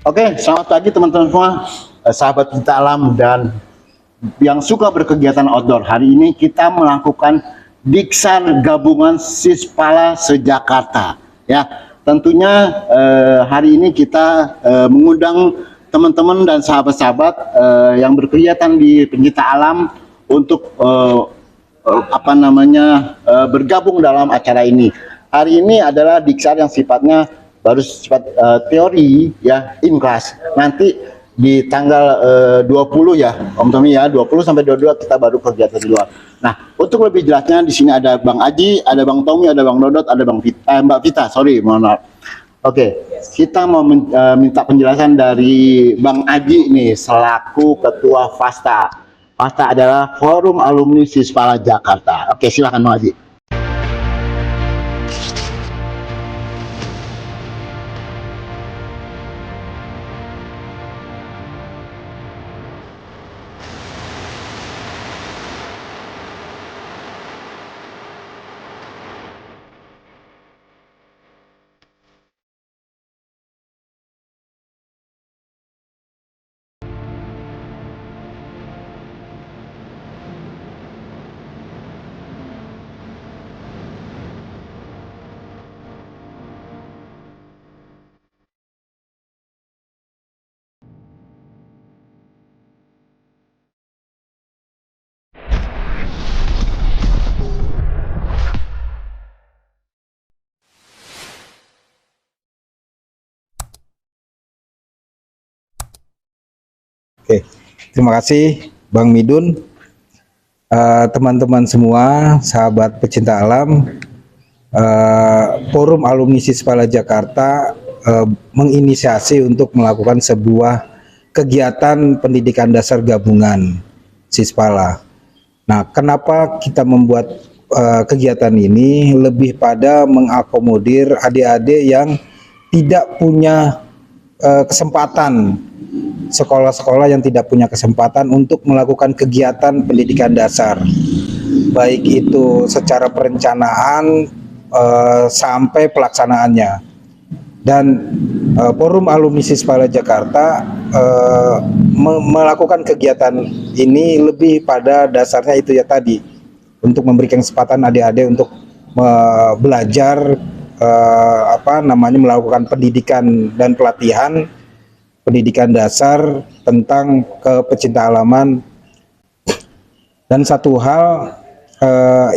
Oke, selamat pagi teman-teman semua, sahabat pecinta alam dan yang suka berkegiatan outdoor. Hari ini kita melakukan Diksar Gabungan Sispala se-Jakarta. Ya, tentunya hari ini kita mengundang teman-teman dan sahabat-sahabat yang berkegiatan di pencinta alam untuk bergabung dalam acara ini. Hari ini adalah Diksar yang sifatnya baru sifat teori ya, in class. Nanti di tanggal 20 ya Om Tommy ya, 20 sampai 22 kita baru kegiatan di luar. Nah, untuk lebih jelasnya di sini ada Bang Aji, ada Bang Tommy, ada Bang Dodot, ada Mbak Vita, sorry, mohon maaf. Oke, kita mau minta penjelasan dari Bang Aji nih selaku Ketua FASTA. FASTA adalah Forum Alumni Sispala Jakarta. Oke, silakan Bang Aji. Oke, terima kasih Bang Midun, teman-teman semua, sahabat pecinta alam. Forum Alumni Sispala Jakarta menginisiasi untuk melakukan sebuah kegiatan pendidikan dasar gabungan Sispala. Nah, kenapa kita membuat kegiatan ini? Lebih pada mengakomodir adik-adik yang tidak punya kesempatan, sekolah-sekolah yang tidak punya kesempatan untuk melakukan kegiatan pendidikan dasar, baik itu secara perencanaan sampai pelaksanaannya. Dan Forum Alumni Sispala Jakarta melakukan kegiatan ini lebih pada dasarnya itu ya tadi, untuk memberikan kesempatan adik-adik untuk belajar melakukan pendidikan dan pelatihan pendidikan dasar tentang pecinta alaman. Dan satu hal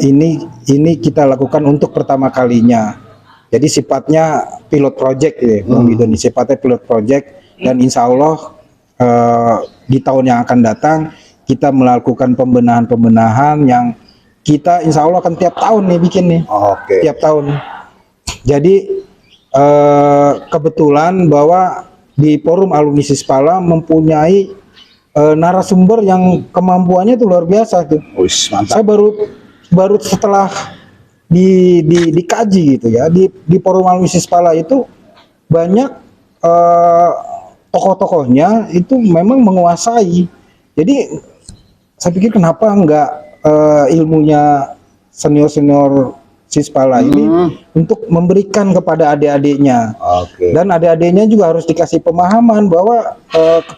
ini kita lakukan untuk pertama kalinya, jadi sifatnya pilot project ya, Bang Midun, sifatnya pilot project. Dan insya Allah di tahun yang akan datang kita melakukan pembenahan yang kita insya Allah akan tiap tahun nih bikin nih. Oke. Tiap tahun. Jadi kebetulan bahwa di Forum Alumni Sispala mempunyai narasumber yang kemampuannya itu luar biasa tuh. Uish, mantap. Saya baru setelah dikaji gitu ya, di Forum Alumni Sispala itu banyak tokoh-tokohnya itu memang menguasai. Jadi saya pikir kenapa enggak ilmunya senior-senior Sispala ini untuk memberikan kepada adik-adiknya. Dan adik-adiknya juga harus dikasih pemahaman bahwa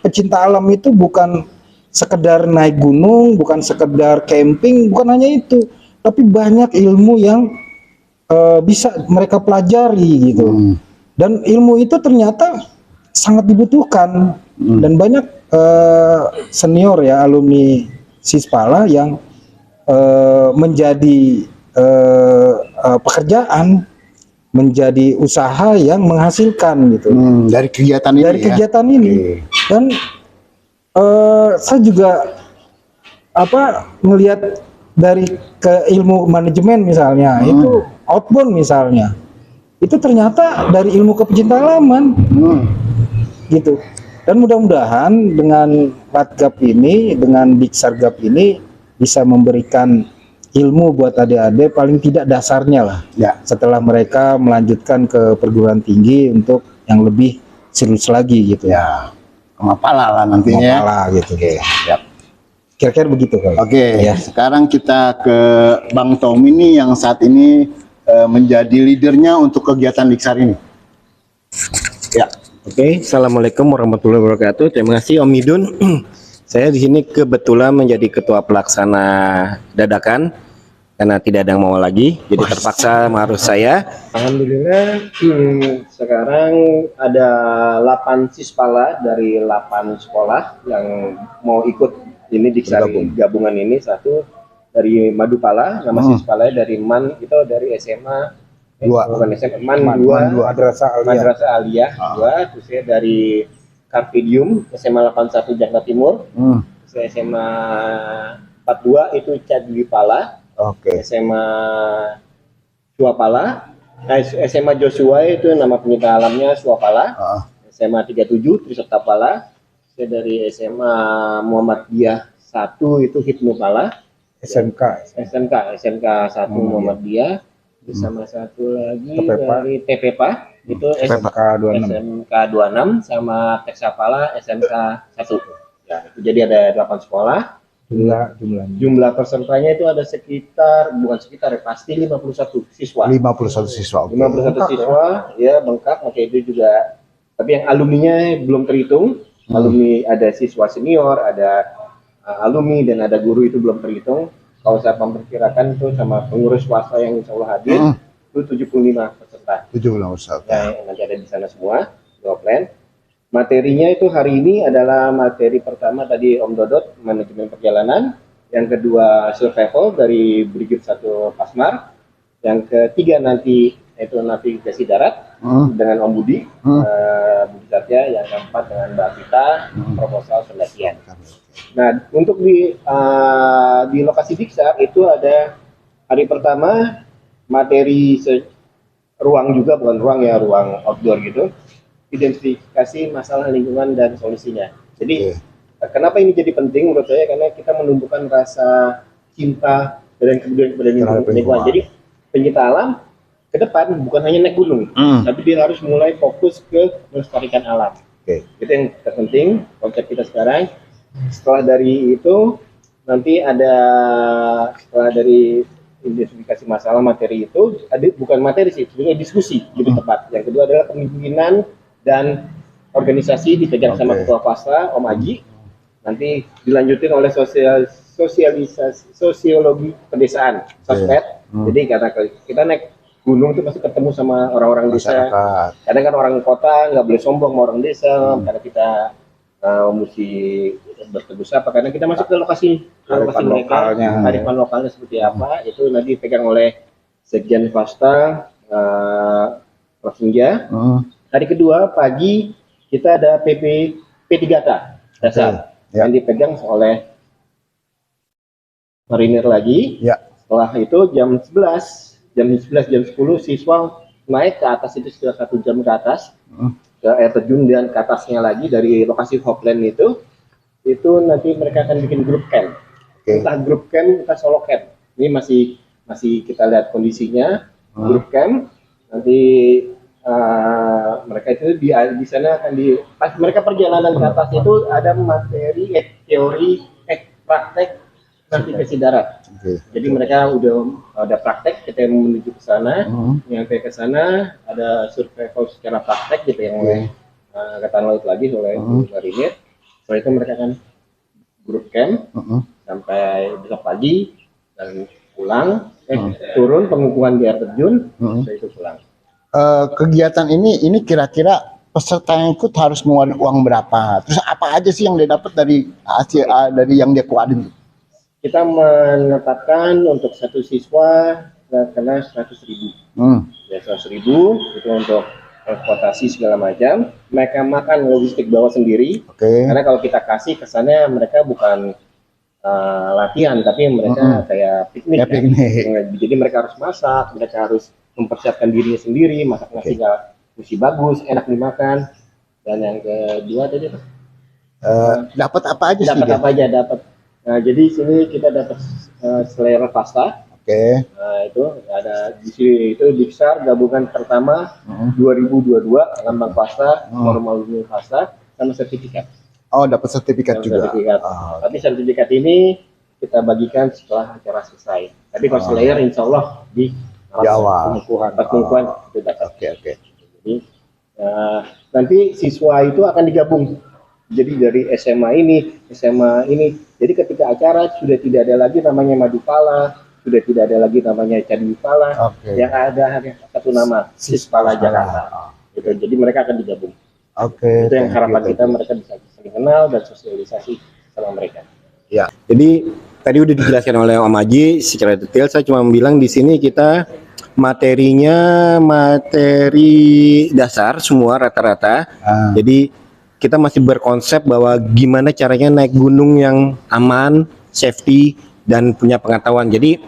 pecinta alam itu bukan sekedar naik gunung, bukan sekedar camping, bukan hanya itu, tapi banyak ilmu yang bisa mereka pelajari gitu. Dan ilmu itu ternyata sangat dibutuhkan. Dan banyak senior ya alumni Sispala yang menjadi pekerjaan, menjadi usaha yang menghasilkan gitu dari kegiatan ini. Dari kegiatan ini. Dan saya juga ngelihat dari ke ilmu manajemen misalnya, itu outbound misalnya, itu ternyata dari ilmu kepecinta alaman gitu. Dan mudah-mudahan dengan Latgab ini, dengan Diksar Gab ini bisa memberikan ilmu buat adik-adik, paling tidak dasarnya lah ya, setelah mereka melanjutkan ke perguruan tinggi untuk yang lebih serius lagi gitu ya, kemapala lah nantinya. Kemapala gitu. Oke, siap. Kira-kira begitu kan. Oke ya. Sekarang kita ke Bang Tommy nih yang saat ini menjadi leadernya untuk kegiatan Diksar ini. Ya, Oke, assalamualaikum warahmatullahi wabarakatuh. Terima kasih Om Midun. Saya di sini kebetulan menjadi ketua pelaksana dadakan karena tidak ada yang mau lagi, jadi terpaksa harus saya. Alhamdulillah, sekarang ada 8 sispala dari 8 sekolah yang mau ikut ini Diksari gabungan ini. Satu dari Madupala, nama sispala dari MAN itu dari SMA bukan SMA, MAN 2 Madrasah Aliyah 2, terus saya dari Carpidium SMA 81 Jakarta Timur, saya SMA 42 itu Cadwipala, SMA Suapala, SMA Joshua itu nama penyita alamnya Suapala, SMA 37 Trisotapala, saya dari SMA Muhammadiyah 1 itu Hipnopala, SMK 1 Muhammadiyah, sama satu lagi dari TPPA itu SMK 26 sama Teksapala SMK 1. Ya, itu jadi ada 8 sekolah. Jumlah pesertanya itu ada pasti 51 siswa. 51 siswa. 51 siswa ya bengkak, oke itu juga. Tapi yang alumninya belum terhitung. Alumni ada siswa senior, ada alumni dan ada guru itu belum terhitung. Kalau saya memperkirakan itu sama pengurus swasta yang insya Allah hadir itu 75 peserta. 75 peserta. Ya, nanti ada di sana semua, plan. Materinya itu hari ini adalah materi pertama tadi Om Dodot, manajemen perjalanan. Yang kedua survival dari Brigade 1 Pasmar. Yang ketiga nanti itu navigasi darat dengan Om Budi, Budi Satya. Yang keempat dengan Mbak Vita, proposal pendakian. Nah, untuk di lokasi Diksar itu ada hari pertama materi ruang juga, bukan ruang ya, ruang outdoor gitu. Identifikasi masalah lingkungan dan solusinya. Jadi kenapa ini jadi penting menurut saya, karena kita menumbuhkan rasa cinta dan kepedulian kepada lingkungan. Jadi pencinta alam ke depan bukan hanya naik gunung, tapi dia harus mulai fokus ke melestarikan alam. Itu yang terpenting konsep kita sekarang. Setelah dari itu nanti setelah dari identifikasi masalah materi itu bukan materi sih, sebenarnya diskusi lebih tepat. Yang kedua adalah kepemimpinan dan organisasi dipegang sama ketua pasta Om Aji. Nanti dilanjutin oleh sosiologi pedesaan, sosped. Jadi karena kita naik gunung itu pasti ketemu sama orang-orang desa. Kadang kan orang kota nggak boleh sombong sama orang desa, karena kita mesti bertegur sapa karena kita masuk ke lokasi mereka, kearifan lokalnya seperti apa itu nanti dipegang oleh Sekjen Pasta Provinsia. Hari kedua pagi kita ada P3K dasar yang dipegang oleh marinir lagi. Setelah itu jam 10 siswa naik ke atas itu sekitar 1 jam ke atas ke air terjun dan ke atasnya lagi dari lokasi Hopland itu nanti mereka akan bikin grup camp. Entah grup camp, entah solo camp. Ini masih kita lihat kondisinya. Grup camp nanti mereka itu di sana akan pas mereka perjalanan ke atas itu ada materi teori praktek navigasi darat. Jadi mereka udah ada praktek, kita menuju ke sana, nyampe ke sana ada survival secara praktek gitu yang oleh Angkatan Laut lagi oleh marinir. Setelah itu mereka akan grup camp sampai besok pagi dan pulang, turun pengukuhan di air terjun, setelah itu pulang. Kegiatan ini kira-kira peserta yang ikut harus mengeluarkan uang berapa? Terus apa aja sih yang dia dapat dari hasil dari yang dia keluarin? Kita menetapkan untuk satu siswa kena 100.000. Ya 100.000 itu untuk transportasi segala macam. Mereka makan logistik bawa sendiri. Karena kalau kita kasih kesannya mereka bukan latihan, tapi mereka kayak piknik. Jadi mereka harus masak, mereka harus mempersiapkan dirinya sendiri, masak nasi mesti bagus, enak dimakan. Dan yang kedua tadi dapat apa aja sih? Dapat apa aja dapat. Nah, jadi sini kita dapat selera pasta. Nah, itu ada di sini itu Diksar gabungan pertama 2022 lambang pasta, formal pasta sama sertifikat. Oh, dapat sertifikat juga. Tapi sertifikat ini kita bagikan setelah acara selesai. Tapi kalau slayer insya Allah di awal pengukuhan itu dapat. Jadi Nah, nanti siswa itu akan digabung. Jadi dari SMA ini. Jadi ketika acara sudah tidak ada lagi namanya Madupala, sudah tidak ada lagi namanya Cadipala, Oke. yang ada hanya satu nama, Sispala Jakarta. Gitu. Jadi mereka akan digabung. Oke. Itu yang thank harapan you, kita, mereka bisa saling kenal dan sosialisasi sama mereka. Ya. Jadi tadi udah dijelaskan oleh Om Aji secara detail. Saya cuma bilang di sini kita materinya materi dasar semua rata-rata. Ah. Jadi kita masih berkonsep bahwa gimana caranya naik gunung yang aman, safety, dan punya pengetahuan. Jadi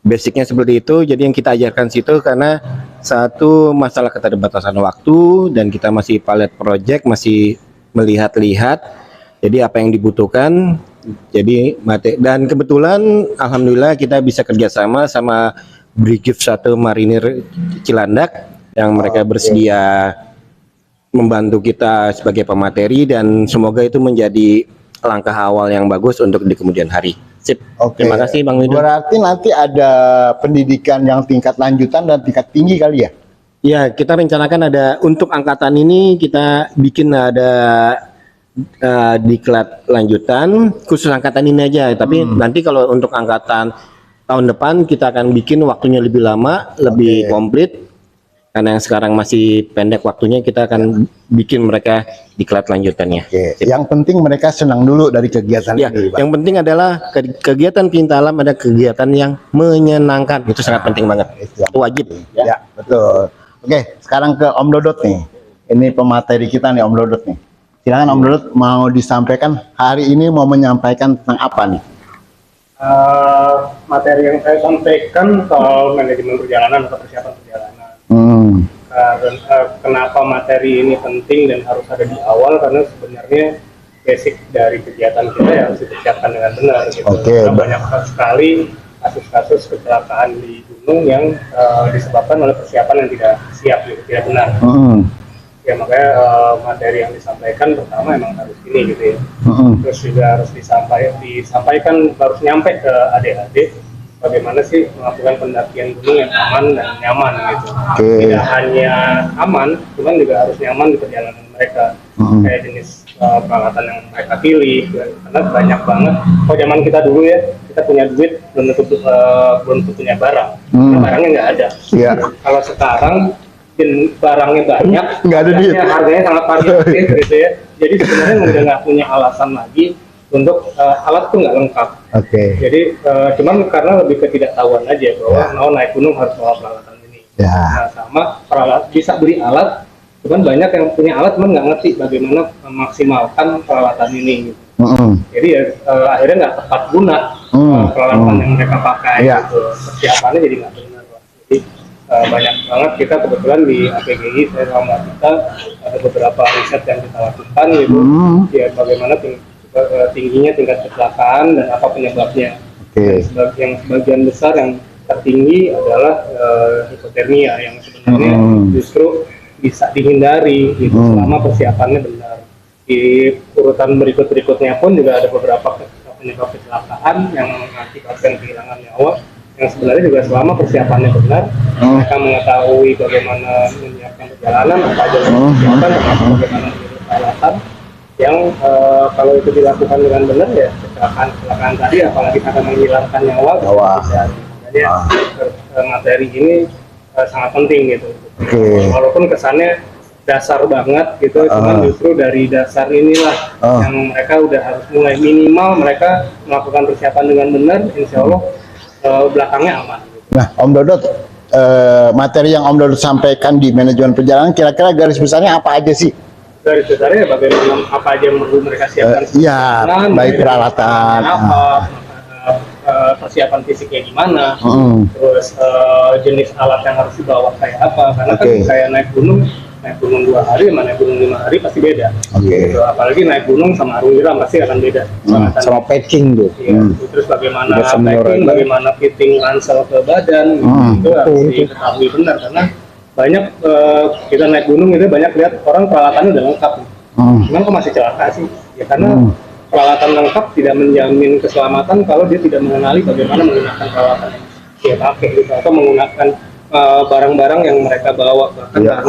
basicnya seperti itu. Jadi yang kita ajarkan situ karena satu masalah keterbatasan waktu dan kita masih pilot project, masih melihat-lihat. Jadi apa yang dibutuhkan. Jadi dan kebetulan alhamdulillah kita bisa kerjasama sama Brigif 1 Marinir Cilandak yang mereka bersedia membantu kita sebagai pemateri dan semoga itu menjadi langkah awal yang bagus untuk di kemudian hari. Sip. Oke. Terima kasih Bang Widu. Berarti nanti ada pendidikan yang tingkat lanjutan dan tingkat tinggi kali ya? Ya, kita rencanakan ada untuk angkatan ini kita bikin ada diklat lanjutan khusus angkatan ini aja. Tapi nanti kalau untuk angkatan tahun depan kita akan bikin waktunya lebih lama, lebih komplit. Karena yang sekarang masih pendek waktunya, kita akan bikin mereka diklat lanjutannya. Oke. Yang penting mereka senang dulu dari kegiatan Ya, ini, Pak. yang penting adalah kegiatan Pinta Alam ada kegiatan yang menyenangkan. Itu sangat penting banget. Itu wajib. Ya, betul. Oke, sekarang ke Om Dodot nih. Ini pemateri kita nih Om Dodot nih. Silakan Om Dodot mau disampaikan hari ini mau menyampaikan tentang apa nih? Materi yang saya sampaikan soal manajemen perjalanan atau persiapan perjalanan. Dan kenapa materi ini penting dan harus ada di awal, karena sebenarnya basic dari kegiatan kita ya harus dipersiapkan dengan benar gitu. Oke. Karena banyak sekali kasus-kasus kecelakaan di gunung yang disebabkan oleh persiapan yang tidak siap gitu, tidak benar. Ya makanya materi yang disampaikan pertama emang harus ini gitu ya. Terus juga harus disampaikan harus nyampe ke adik-adik bagaimana sih melakukan pendakian gunung yang aman dan nyaman gitu. Tidak hanya aman, cuman juga harus nyaman di perjalanan mereka. Kayak jenis peralatan yang mereka pilih, karena banyak banget. Kalau zaman kita dulu ya, kita punya duit belum tentu punya barang. Karena barangnya nggak ada. Iya. Kalau sekarang barangnya banyak, Nggak ada duit. harganya sangat variatif gitu ya. Jadi sebenarnya udah nggak punya alasan lagi untuk alat tuh nggak lengkap. Oke. Jadi cuman karena lebih ketidaktahuan aja bahwa mau naik gunung harus bawa peralatan ini. Nah, sama peralatan bisa beli alat, cuman banyak yang punya alat cuman nggak ngerti bagaimana memaksimalkan peralatan ini. Gitu. Jadi ya akhirnya nggak tepat guna peralatan yang mereka pakai. Gitu. Persiapannya jadi nggak benar. Jadi banyak banget kita kebetulan di APGI saya sama kita ada beberapa riset yang kita lakukan gitu. Ya bagaimana tingginya tingkat kecelakaan dan apa penyebabnya. Yang sebagian besar yang tertinggi adalah hipotermia yang sebenarnya justru bisa dihindari gitu selama persiapannya benar. Di urutan berikutnya pun juga ada beberapa penyebab kecelakaan yang mengakibatkan kehilangan nyawa yang sebenarnya juga selama persiapannya benar mereka mengetahui bagaimana menyiapkan perjalanan, apa aja yang persiapan, bagaimana menjadi peralatan yang kalau itu dilakukan dengan benar ya kecelakaan tadi apalagi akan menghilangkan nyawa bisa. Jadi materi ini sangat penting gitu. Walaupun kesannya dasar banget gitu, cuman justru dari dasar inilah yang mereka udah harus mulai minimal mereka melakukan persiapan dengan benar, insya Allah belakangnya aman. Nah, Om Dodot, materi yang Om Dodot sampaikan di manajemen perjalanan kira-kira garis besarnya apa aja sih? Garis besarnya bagaimana apa aja yang perlu mereka siapkan. Iya, baik peralatan. Persiapan fisiknya gimana, terus jenis alat yang harus dibawa kayak apa, karena kan kayak naik gunung 2 hari sama naik gunung 5 hari pasti beda. Gitu. Apalagi naik gunung sama arung jeram pasti akan beda. Sama packing tuh. Terus bagaimana packing, bagaimana fitting ransel ke badan, itu harus diketahui benar karena banyak kita naik gunung itu banyak lihat orang peralatannya udah lengkap. Cuman kok masih celaka sih? Ya karena peralatan lengkap tidak menjamin keselamatan kalau dia tidak mengenali bagaimana menggunakan peralatan yang dia pakai gitu, atau menggunakan barang-barang yang mereka bawa, bahkan Iya.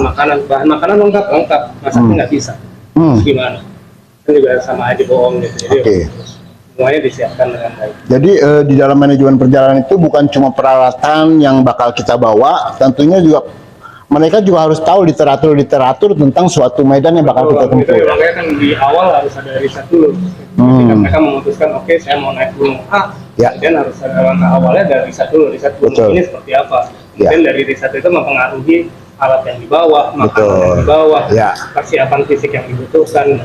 bahan makanan lengkap, masaknya nggak bisa. Gimana? Kan juga sama aja bohong gitu. Jadi Oke. semuanya disiapkan dengan baik. Jadi di dalam manajemen perjalanan itu bukan cuma peralatan yang bakal kita bawa, tentunya juga mereka juga harus tahu literatur tentang suatu medan yang bakal kita Betul, tempuh. itu makanya kan di awal harus ada riset dulu. Ketika mereka memutuskan, oke saya mau naik gunung A, Ya. kemudian harus ada langkah awalnya dari riset dulu, riset gunung Betul. ini seperti apa. Ya. Kemudian dari riset itu mempengaruhi alat yang dibawa, makanan Betul. yang dibawa, Ya. persiapan fisik yang dibutuhkan.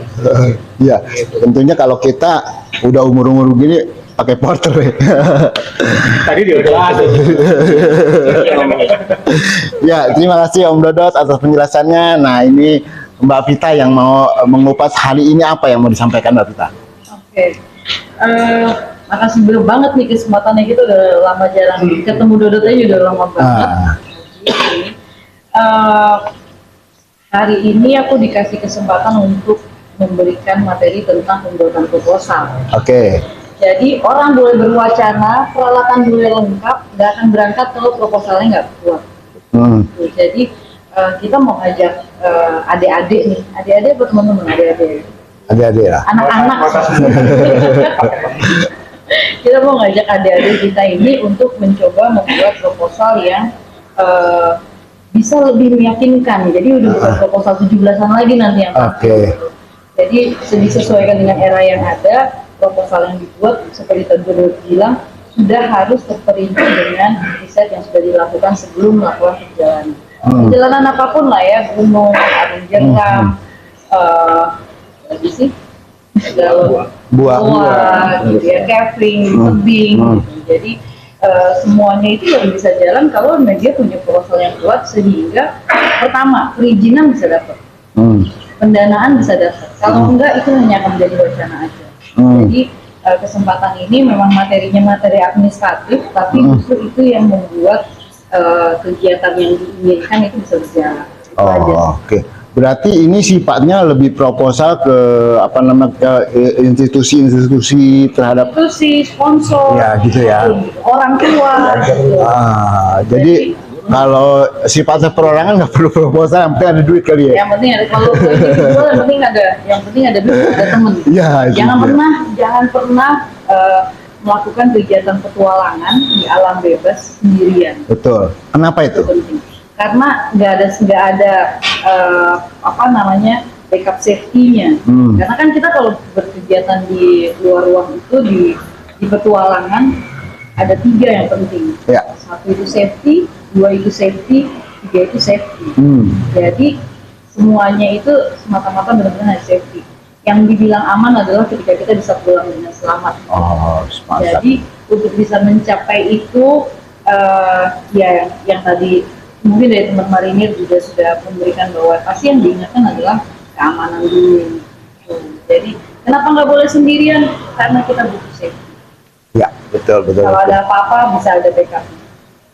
Iya, tentunya kalau kita udah umur-umur begini pakai porter ya. Tadi dia udah ada. Ya, terima kasih Om Dodot atas penjelasannya. Nah, ini Mbak Vita yang mau mengupas hari ini apa yang mau disampaikan Mbak Vita? Oke. Makasih banget nih kesempatannya, kita udah lama jarang ketemu Dodot aja, udah lama banget. Hari ini aku dikasih kesempatan untuk memberikan materi tentang pembuatan proposal. Oke. Jadi orang boleh berwacana, peralatan boleh lengkap, nggak akan berangkat kalau proposalnya nggak kuat. Tuh, jadi kita mau ngajak adik-adik nih, adik-adik buat teman-teman, adik-adik, Adik-adik ya. anak-anak. Kita mau ngajak adik-adik kita ini untuk mencoba membuat proposal yang bisa lebih meyakinkan. Jadi udah bukan proposal 17-an lagi nanti yang Oke. Jadi disesuaikan dengan era yang ada, proposal yang dibuat seperti tadi bilang sudah harus terperinci dengan riset yang sudah dilakukan sebelum melakukan perjalanan. Perjalanan apapun lah ya, gunung, arung jeram, lagi sih, buah, gitu ya, camping, tebing, gitu. Jadi semuanya itu yang bisa jalan kalau dia punya proposal yang kuat, sehingga pertama perizinan bisa dapat, pendanaan bisa dapat. Kalau enggak itu hanya akan menjadi wacana aja. Jadi kesempatan ini memang materinya materi administratif, tapi justru itu yang membuat kegiatan yang diinginkan itu bisa berjalan. Itu aja sih. Oke. Berarti ini sifatnya lebih proposal ke apa namanya, ke institusi-institusi terhadap Itu si sponsor, Ya, gitu ya. orang tua, gitu. jadi kalau sifatnya perorangan nggak perlu proposal, yang penting ada duit kali ya. Yang penting ada, kalau individual yang penting ada duit, ada temen. Iya, itu Jangan dia. jangan pernah melakukan kegiatan petualangan di alam bebas sendirian. Betul. Kenapa itu? Itu penting. Karena nggak ada apa namanya backup safety-nya. Karena kan kita kalau berkegiatan di luar ruang itu di petualangan ada 3 yang penting. Ya. 1 itu safety, 2 itu safety, 3 itu safety. Jadi semuanya itu semata-mata benar-benar safety. Yang dibilang aman adalah ketika kita bisa pulang dengan selamat. Oh, mantap. Jadi untuk bisa mencapai itu ya yang tadi mungkin dari teman marinir juga sudah memberikan bahwa pasti yang diingatkan adalah keamanan dulu. Jadi kenapa nggak boleh sendirian? Karena kita butuh safety. Ya, betul. Kalau ada apa-apa bisa ada backup.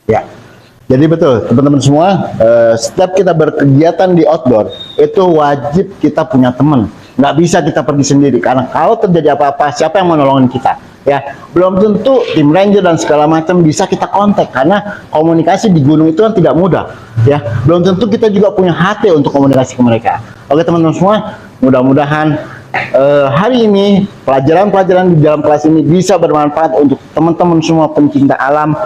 Ya. Jadi betul, teman-teman semua, setiap kita berkegiatan di outdoor, itu wajib kita punya teman. Nggak bisa kita pergi sendiri, karena kalau terjadi apa-apa, siapa yang mau nolongin kita? Ya, belum tentu tim ranger dan segala macam bisa kita kontak, karena komunikasi di gunung itu kan tidak mudah. Ya, belum tentu kita juga punya hati untuk komunikasi ke mereka. Oke teman-teman semua, mudah-mudahan hari ini pelajaran-pelajaran di dalam kelas ini bisa bermanfaat untuk teman-teman semua pencinta alam,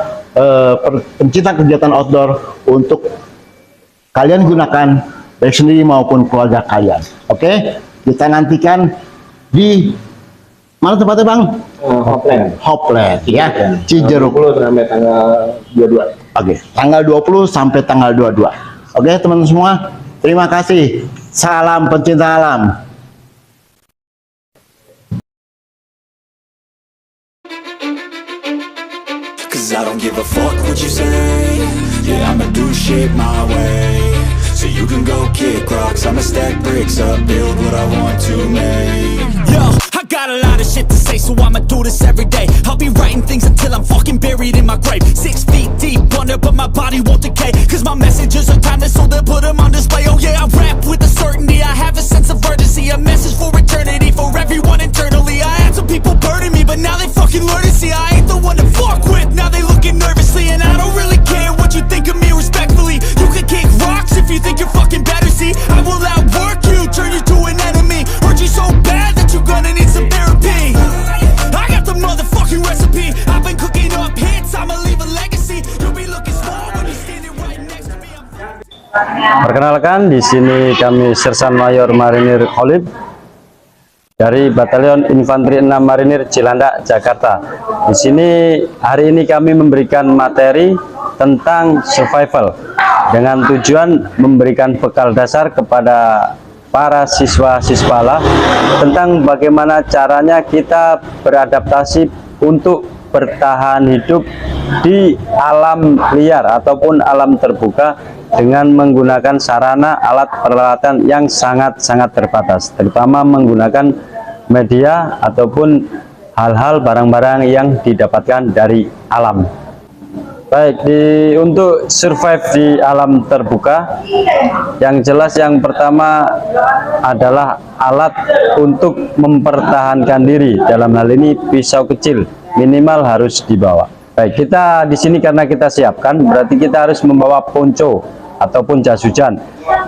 pencinta kegiatan outdoor, untuk kalian gunakan baik sendiri maupun keluarga kalian. Oke, kita nantikan di mana tempatnya Bang? Hopland. Hopland ya, Cijeruk. 20 sampai tanggal 22. Oke, tanggal 20 sampai tanggal 22. Oke teman-teman semua, terima kasih. Salam pencinta alam. Cause I don't give a fuck what you say. Yeah, I'ma do shit my way. So you can go kick rocks, I'ma stack bricks up, build what I want to make. Yo, I got a lot of shit to say, so I'ma do this every day. I'll be writing things until I'm fucking buried in my grave. 6 feet deep under, but my body won't decay. Cause my messages are timeless, so they'll put them on display. Oh yeah, I rap with a certainty, I have a sense of urgency. A message for eternity, for everyone internally. I had some people burning me, but now they fucking learn to see I ain't the one to fuck with. Now they looking nervously, and I don't really care what you think of me, respect Perkenalkan, di sini kami Sersan Mayor Marinir Khalid dari Batalion Infanteri 6 Marinir Cilandak, Jakarta. Di sini hari ini kami memberikan materi tentang survival dengan tujuan memberikan bekal dasar kepada para siswa-siswala tentang bagaimana caranya kita beradaptasi untuk bertahan hidup di alam liar ataupun alam terbuka dengan menggunakan sarana alat peralatan yang sangat-sangat terbatas, terutama menggunakan media ataupun hal-hal barang-barang yang didapatkan dari alam. Baik, untuk survive di alam terbuka, yang jelas yang pertama adalah alat untuk mempertahankan diri. Dalam hal ini pisau kecil minimal harus dibawa. Baik, kita di sini karena kita siapkan, berarti kita harus membawa ponco ataupun jas hujan.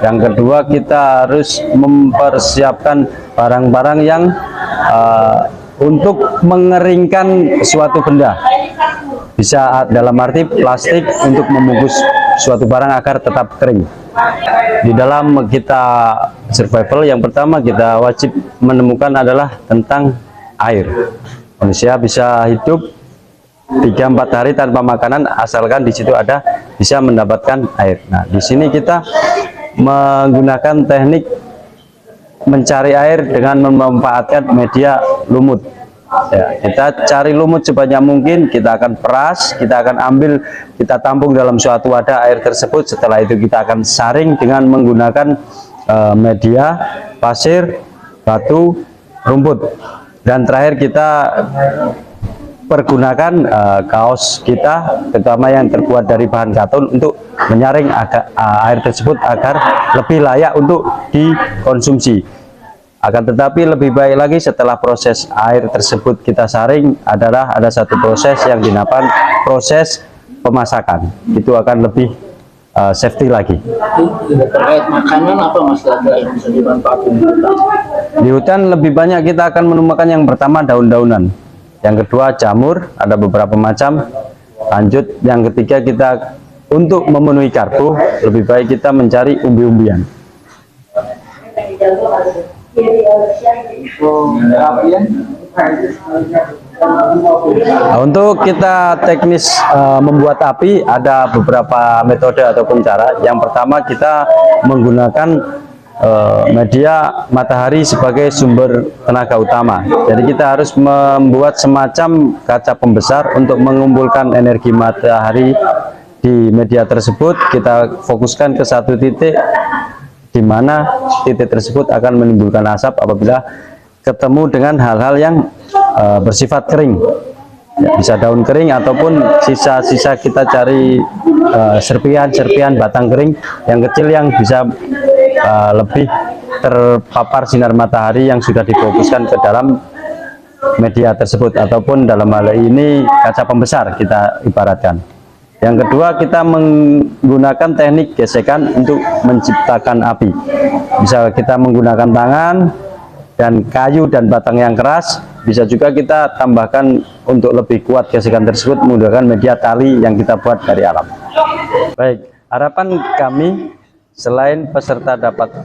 Yang kedua, kita harus mempersiapkan barang-barang yang untuk mengeringkan suatu benda. Bisa dalam arti plastik untuk membungkus suatu barang agar tetap kering. Di dalam kita survival, yang pertama kita wajib menemukan adalah tentang air. Manusia bisa hidup 3-4 hari tanpa makanan asalkan di situ ada bisa mendapatkan air. Nah, di sini kita menggunakan teknik mencari air dengan memanfaatkan media lumut. Ya, kita cari lumut sebanyak mungkin, kita akan peras, kita akan ambil, kita tampung dalam suatu wadah air tersebut. Setelah itu kita akan saring dengan menggunakan media, pasir, batu, rumput. Dan terakhir kita pergunakan kaos kita, terutama yang terbuat dari bahan katun, untuk menyaring air tersebut agar lebih layak untuk dikonsumsi. Akan tetapi lebih baik lagi setelah proses air tersebut kita saring adalah ada satu proses yang dinamakan proses pemasakan. Itu akan lebih safety lagi. Terkait makanan apa Mas yang bisa dimanfaatkan di hutan? Lebih banyak kita akan menemukan yang pertama daun-daunan, yang kedua jamur, ada beberapa macam. Lanjut yang ketiga, kita untuk memenuhi karbo lebih baik kita mencari umbi-umbian. Nah, untuk kita teknis membuat api ada beberapa metode ataupun cara. Yang pertama, kita menggunakan media matahari sebagai sumber tenaga utama. Jadi kita harus membuat semacam kaca pembesar untuk mengumpulkan energi matahari di media tersebut. Kita fokuskan ke satu titik, di mana titik tersebut akan menimbulkan asap apabila ketemu dengan hal-hal yang bersifat kering. Ya, bisa daun kering ataupun sisa-sisa kita cari serpian batang kering yang kecil yang bisa lebih terpapar sinar matahari yang sudah difokuskan ke dalam media tersebut, ataupun dalam hal ini kaca pembesar kita ibaratkan. Yang kedua, kita menggunakan teknik gesekan untuk menciptakan api. Bisa kita menggunakan tangan dan kayu dan batang yang keras. Bisa juga kita tambahkan untuk lebih kuat gesekan tersebut menggunakan media tali yang kita buat dari alam. Baik, harapan kami selain peserta dapat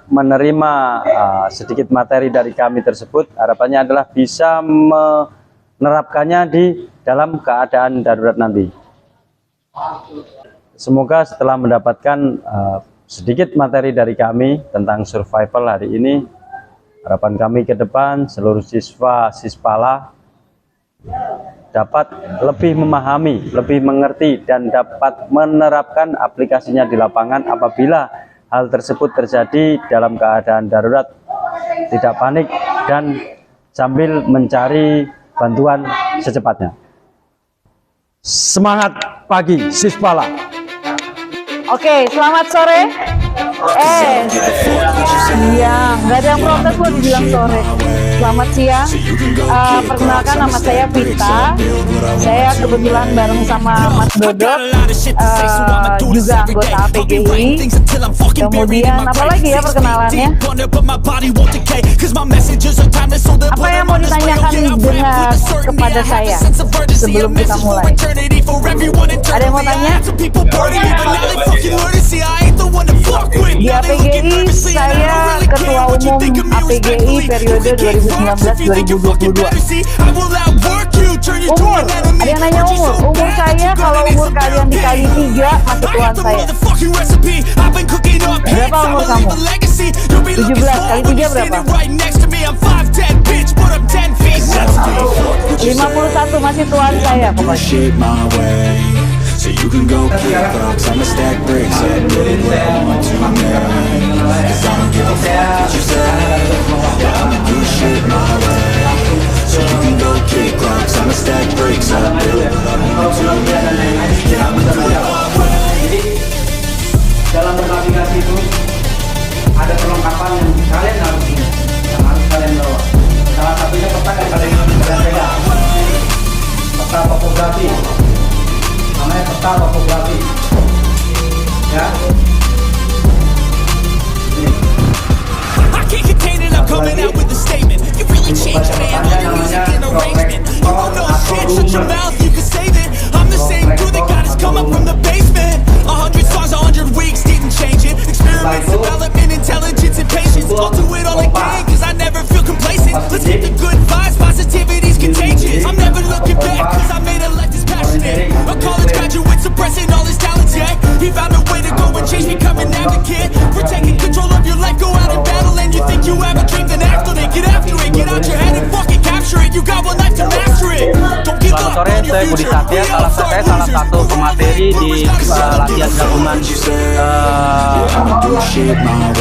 menerima sedikit materi dari kami tersebut, harapannya adalah bisa menerapkannya di dalam keadaan darurat nanti. Semoga setelah mendapatkan sedikit materi dari kami tentang survival hari ini, harapan kami ke depan seluruh siswa-siswala dapat lebih memahami, lebih mengerti, dan dapat menerapkan aplikasinya di lapangan apabila hal tersebut terjadi dalam keadaan darurat, tidak panik, dan sambil mencari bantuan secepatnya. Semangat pagi Sispala. Oke, selamat sore. Iya, nggak ada yang protes kok dibilang sore. Selamat siang, perkenalkan nama saya Vita. Saya kebetulan bareng sama Mas Dodot, juga anggota APGI. Kemudian apalagi ya perkenalannya? Apa yang mau ditanyakan dengan kepada saya sebelum kita mulai? Ada yang mau tanya? Di APGI saya Ketua Umum APGI periode 2019-2022. Umur, ada yang nanya umur. Umur saya kalau umur kalian dikali 3 masih tuan saya. Berapa umur kamu? 17 kali 3 berapa? 51 masih tuan saya pokoknya. So you can go kick rocks, I'ma stack bricks and build what I want to make. 'Cause I don't give a fuck what you say. Yeah, I'ma do shit my way. So you can go kick rocks, I'ma stack bricks and build what I want to make. Yeah, I'ma do it my way. Jadi dalam bernavigasi itu ada perlengkapan yang kalian harus ingat, yang harus kalian bawa. Salah satunya peta yang kalian pegang. Peta topografi. Namanya peta topografi, ya. I can't contain it, I'm coming out with a statement. You really changed me, I'm on the music and arrangement. You won't know shit, shut your mouth, you can save it. I'm the same dude that got his come up from the basement. 100 songs, 100 weeks, didn't change it. Experiments, development, intelligence, and patience. I'll do it all again, cause I never feel complacent. Let's get the good vibes, positivity's contagious. I'm never looking back, cause I made a life that's passionate. A college graduate suppressing all his talents, yeah. He found a way to go and change, become an advocate. For taking control of your life, go out and battle. And you think you have a dream, then act on it. Get after it, get out your head and fucking capture it. You got one life to master it. Don't give Selamat up sore, on your saya Budi future. Satya. Saya salah satu pemateri di latihan gabungan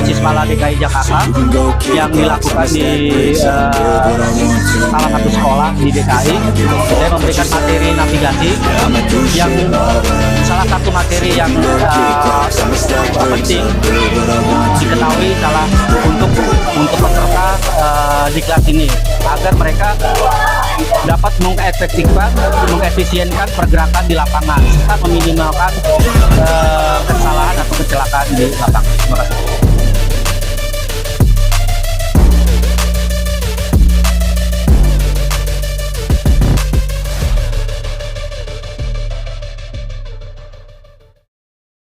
Sismala DKI Jakarta yang dilakukan di salah satu sekolah di DKI. Saya memberikan materi navigasi yang salah satu materi yang penting diketahui salah untuk peserta di kelas ini agar mereka dapat mengefisienkan pergerakan di lapangan serta meminimalkan kesalahan atau kecelakaan di lapangan. Terima kasih.